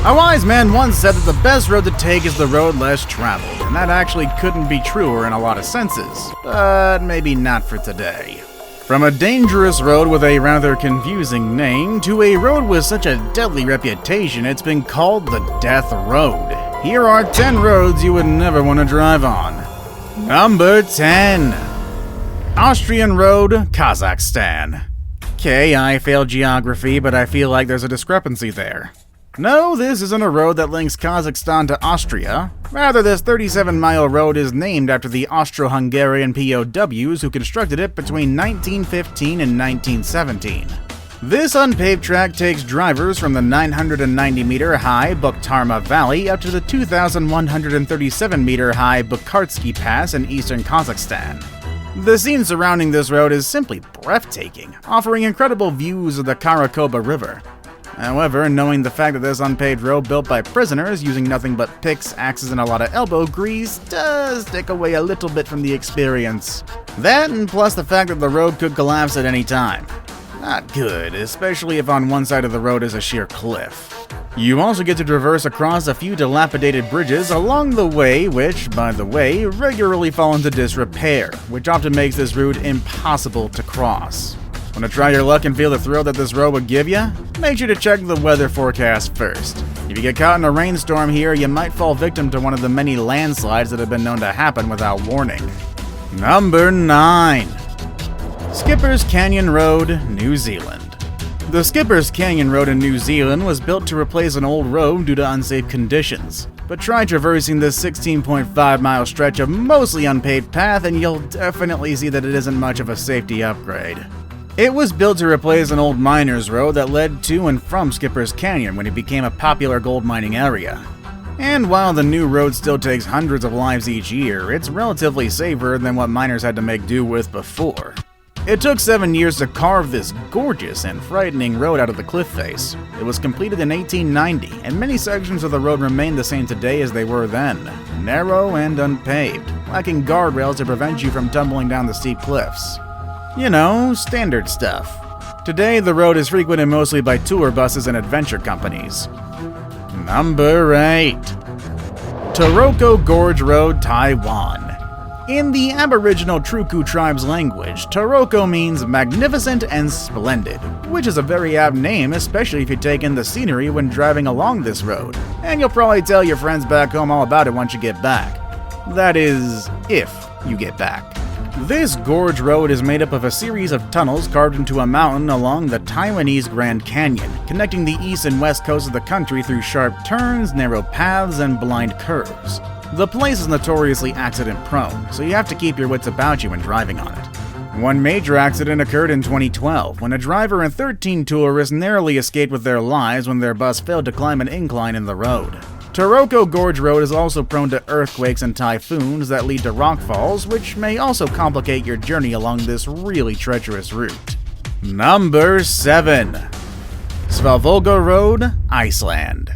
A wise man once said that the best road to take is the road less traveled, and that actually couldn't be truer in a lot of senses, but maybe not for today. From a dangerous road with a rather confusing name to a road with such a deadly reputation it's been called the Death Road. Here are 10 roads you would never want to drive on. Number 10. Austrian Road, Kazakhstan. Okay, I failed geography, but I feel like there's a discrepancy there. No, this isn't a road that links Kazakhstan to Austria. Rather, this 37-mile road is named after the Austro-Hungarian POWs who constructed it between 1915 and 1917. This unpaved track takes drivers from the 990-meter-high Bukhtarma Valley up to the 2,137-meter-high Burkhatskiy Pass in Eastern Kazakhstan. The scene surrounding this road is simply breathtaking, offering incredible views of the Karakoba River. However, knowing the fact that this unpaved road built by prisoners using nothing but picks, axes, and a lot of elbow grease does take away a little bit from the experience. That, and plus the fact that the road could collapse at any time. Not good, especially if on one side of the road is a sheer cliff. You also get to traverse across a few dilapidated bridges along the way, which, by the way, regularly fall into disrepair, which often makes this route impossible to cross. Want to try your luck and feel the thrill that this road would give you? Make sure to check the weather forecast first. If you get caught in a rainstorm here, you might fall victim to one of the many landslides that have been known to happen without warning. Number 9. Skipper's Canyon Road, New Zealand. The Skipper's Canyon Road in New Zealand was built to replace an old road due to unsafe conditions. But try traversing this 16.5-mile stretch of mostly unpaved path and you'll definitely see that it isn't much of a safety upgrade. It was built to replace an old miner's road that led to and from Skipper's Canyon when it became a popular gold mining area. And while the new road still takes hundreds of lives each year, it's relatively safer than what miners had to make do with before. It took 7 years to carve this gorgeous and frightening road out of the cliff face. It was completed in 1890, and many sections of the road remain the same today as they were then, narrow and unpaved, lacking guardrails to prevent you from tumbling down the steep cliffs. You know, standard stuff. Today, the road is frequented mostly by tour buses and adventure companies. Number 8. Taroko Gorge Road, Taiwan. In the Aboriginal Truku tribe's language, Taroko means magnificent and splendid, which is a very apt name, especially if you take in the scenery when driving along this road, and you'll probably tell your friends back home all about it once you get back. That is, if you get back. This gorge road is made up of a series of tunnels carved into a mountain along the Taiwanese Grand Canyon, connecting the east and west coast of the country through sharp turns, narrow paths, and blind curves. The place is notoriously accident-prone, so you have to keep your wits about you when driving on it. One major accident occurred in 2012, when a driver and 13 tourists narrowly escaped with their lives when their bus failed to climb an incline in the road. Taroko Gorge Road is also prone to earthquakes and typhoons that lead to rockfalls, which may also complicate your journey along this really treacherous route. Number 7. Svavolga Road, Iceland.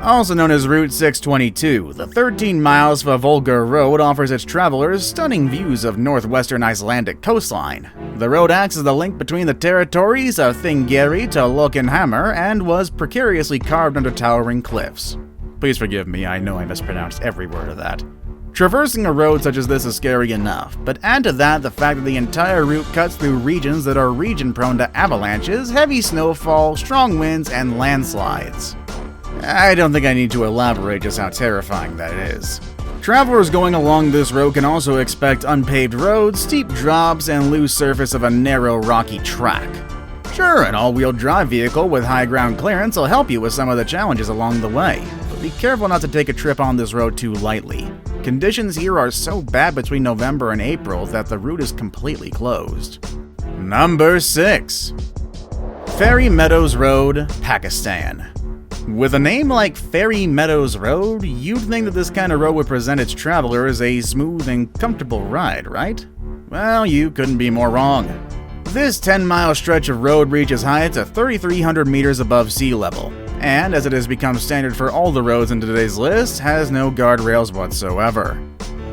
Also known as Route 622, the 13-mile Svavolga Road offers its travelers stunning views of northwestern Icelandic coastline. The road acts as the link between the territories of Thingeyri to Lokenhammer and was precariously carved under towering cliffs. Please forgive me, I know I mispronounced every word of that. Traversing a road such as this is scary enough, but add to that the fact that the entire route cuts through regions that are region-prone to avalanches, heavy snowfall, strong winds, and landslides. I don't think I need to elaborate just how terrifying that is. Travelers going along this road can also expect unpaved roads, steep drops, and loose surface of a narrow, rocky track. Sure, an all-wheel drive vehicle with high ground clearance will help you with some of the challenges along the way, but be careful not to take a trip on this road too lightly. Conditions here are so bad between November and April that the route is completely closed. Number 6. Fairy Meadows Road, Pakistan. With a name like Fairy Meadows Road, you'd think that this kind of road would present its travelers a smooth and comfortable ride, right? Well, you couldn't be more wrong. This 10-mile stretch of road reaches heights of 3,300 meters above sea level, and as it has become standard for all the roads in today's list, has no guardrails whatsoever.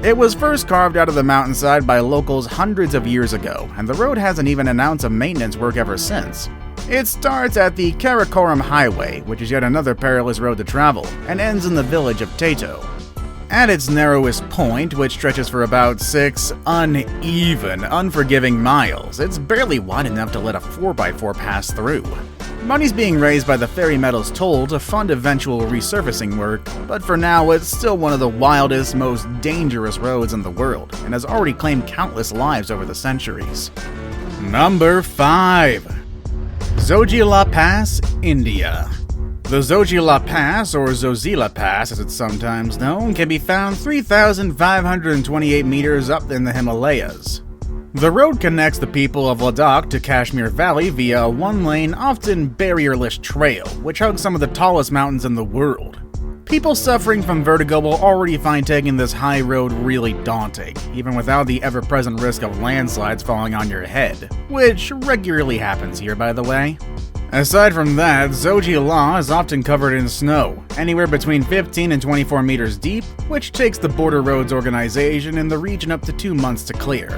It was first carved out of the mountainside by locals hundreds of years ago, and the road hasn't even an ounce of maintenance work ever since. It starts at the Karakoram Highway, which is yet another perilous road to travel, and ends in the village of Tato. At its narrowest point, which stretches for about 6 uneven, unforgiving miles, it's barely wide enough to let a 4x4 pass through. Money's being raised by the ferry metals toll to fund eventual resurfacing work, but for now it's still one of the wildest, most dangerous roads in the world, and has already claimed countless lives over the centuries. Number 5. Zojila Pass, India. The Zojila Pass, or Zojila Pass as it's sometimes known, can be found 3,528 meters up in the Himalayas. The road connects the people of Ladakh to Kashmir Valley via a one-lane, often barrierless trail, which hugs some of the tallest mountains in the world. People suffering from vertigo will already find taking this high road really daunting, even without the ever-present risk of landslides falling on your head, which regularly happens here, by the way. Aside from that, Zojila is often covered in snow, anywhere between 15 and 24 meters deep, which takes the Border Roads organization in the region up to 2 months to clear.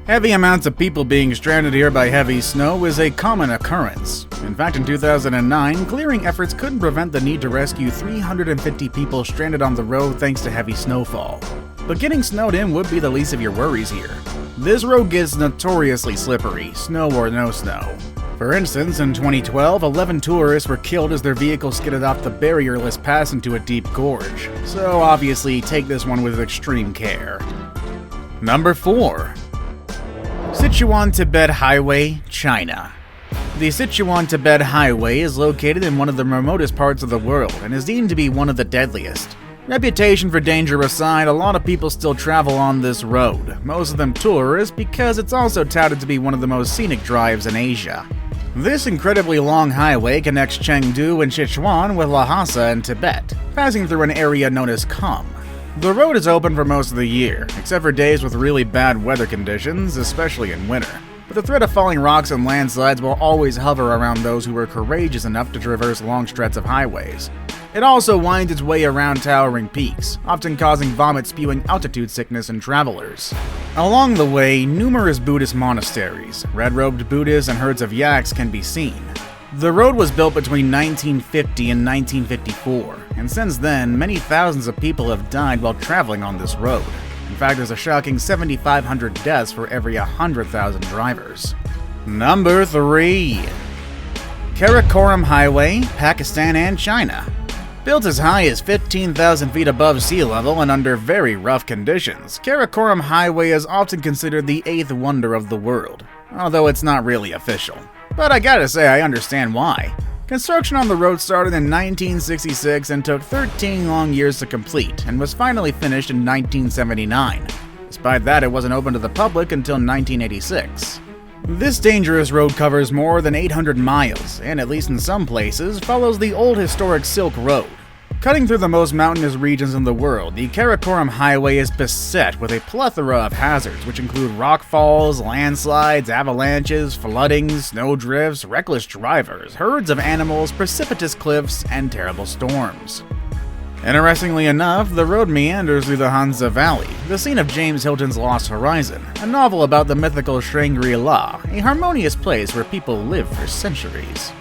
Heavy amounts of people being stranded here by heavy snow is a common occurrence. In fact, in 2009, clearing efforts couldn't prevent the need to rescue 350 people stranded on the road thanks to heavy snowfall. But getting snowed in would be the least of your worries here. This road gets notoriously slippery, snow or no snow. For instance, in 2012, 11 tourists were killed as their vehicle skidded off the barrierless pass into a deep gorge, so obviously take this one with extreme care. Number 4. Sichuan-Tibet Highway, China. The Sichuan-Tibet Highway is located in one of the remotest parts of the world and is deemed to be one of the deadliest. Reputation for danger aside, a lot of people still travel on this road, most of them tourists, because it's also touted to be one of the most scenic drives in Asia. This incredibly long highway connects Chengdu and Sichuan with Lhasa and Tibet, passing through an area known as Kham. The road is open for most of the year, except for days with really bad weather conditions, especially in winter. But the threat of falling rocks and landslides will always hover around those who are courageous enough to traverse long stretches of highways. It also winds its way around towering peaks, often causing vomit-spewing altitude sickness in travelers. Along the way, numerous Buddhist monasteries, red-robed Buddhists, and herds of yaks can be seen. The road was built between 1950 and 1954, and since then, many thousands of people have died while traveling on this road. In fact, there's a shocking 7,500 deaths for every 100,000 drivers. Number 3. Karakoram Highway, Pakistan and China. Built as high as 15,000 feet above sea level and under very rough conditions, Karakoram Highway is often considered the 8th wonder of the world, although it's not really official. But I gotta say, I understand why. Construction on the road started in 1966 and took 13 long years to complete, and was finally finished in 1979. Despite that, it wasn't open to the public until 1986. This dangerous road covers more than 800 miles, and at least in some places, follows the old historic Silk Road. Cutting through the most mountainous regions in the world, the Karakoram Highway is beset with a plethora of hazards, which include rockfalls, landslides, avalanches, floodings, snowdrifts, reckless drivers, herds of animals, precipitous cliffs, and terrible storms. Interestingly enough, the road meanders through the Hansa Valley, the scene of James Hilton's Lost Horizon, a novel about the mythical Shangri-La, a harmonious place where people live for centuries.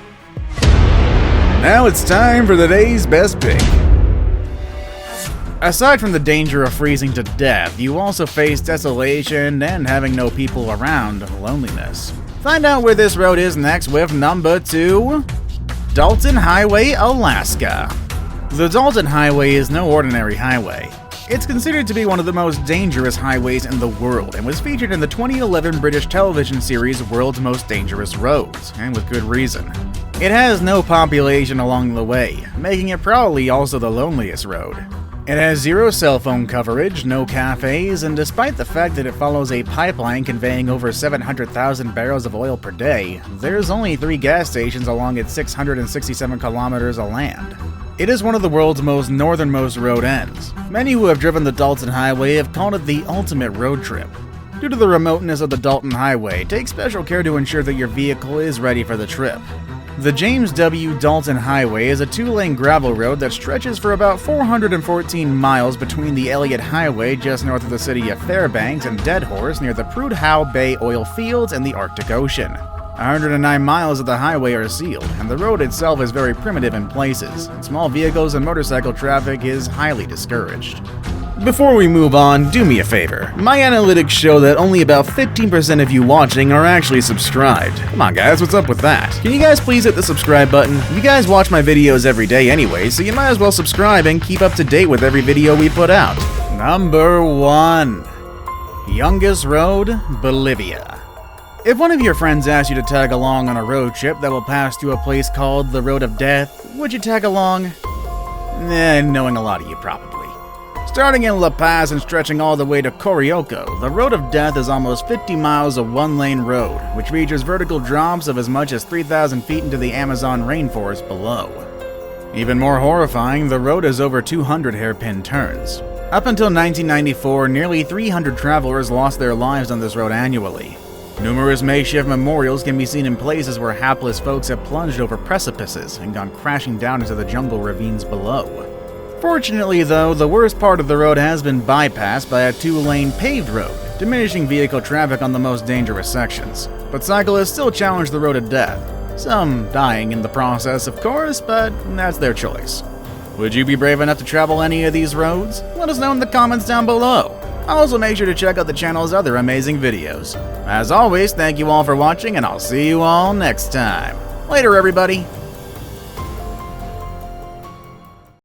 Now it's time for the day's best pick. Aside from the danger of freezing to death, you also face desolation and having no people around, loneliness. Find out where this road is next with number 2, Dalton Highway, Alaska. The Dalton Highway is no ordinary highway. It's considered to be one of the most dangerous highways in the world and was featured in the 2011 British television series World's Most Dangerous Roads, and with good reason. It has no population along the way, making it probably also the loneliest road. It has zero cell phone coverage, no cafes, and despite the fact that it follows a pipeline conveying over 700,000 barrels of oil per day, there's only 3 gas stations along its 667 kilometers of land. It is one of the world's most northernmost road ends. Many who have driven the Dalton Highway have called it the ultimate road trip. Due to the remoteness of the Dalton Highway, take special care to ensure that your vehicle is ready for the trip. The James W. Dalton Highway is a 2-lane gravel road that stretches for about 414 miles between the Elliott Highway just north of the city of Fairbanks and Deadhorse near the Prudhoe Bay oil fields and the Arctic Ocean. 109 miles of the highway are sealed, and the road itself is very primitive in places, and small vehicles and motorcycle traffic is highly discouraged. Before we move on, do me a favor. My analytics show that only about 15% of you watching are actually subscribed. Come on guys, what's up with that? Can you guys please hit the subscribe button? You guys watch my videos every day anyway, so you might as well subscribe and keep up to date with every video we put out. Number 1. Youngest Road, Bolivia. If one of your friends asks you to tag along on a road trip that will pass through a place called the Road of Death, would you tag along? Knowing a lot of you probably. Starting in La Paz and stretching all the way to Corioco, the Road of Death is almost 50 miles of one-lane road, which features vertical drops of as much as 3,000 feet into the Amazon rainforest below. Even more horrifying, the road has over 200 hairpin turns. Up until 1994, nearly 300 travelers lost their lives on this road annually. Numerous makeshift memorials can be seen in places where hapless folks have plunged over precipices and gone crashing down into the jungle ravines below. Fortunately, though, the worst part of the road has been bypassed by a 2-lane paved road, diminishing vehicle traffic on the most dangerous sections. But cyclists still challenge the road to death, some dying in the process, of course, but that's their choice. Would you be brave enough to travel any of these roads? Let us know in the comments down below. Also, make sure to check out the channel's other amazing videos. As always, thank you all for watching, and I'll see you all next time. Later, everybody!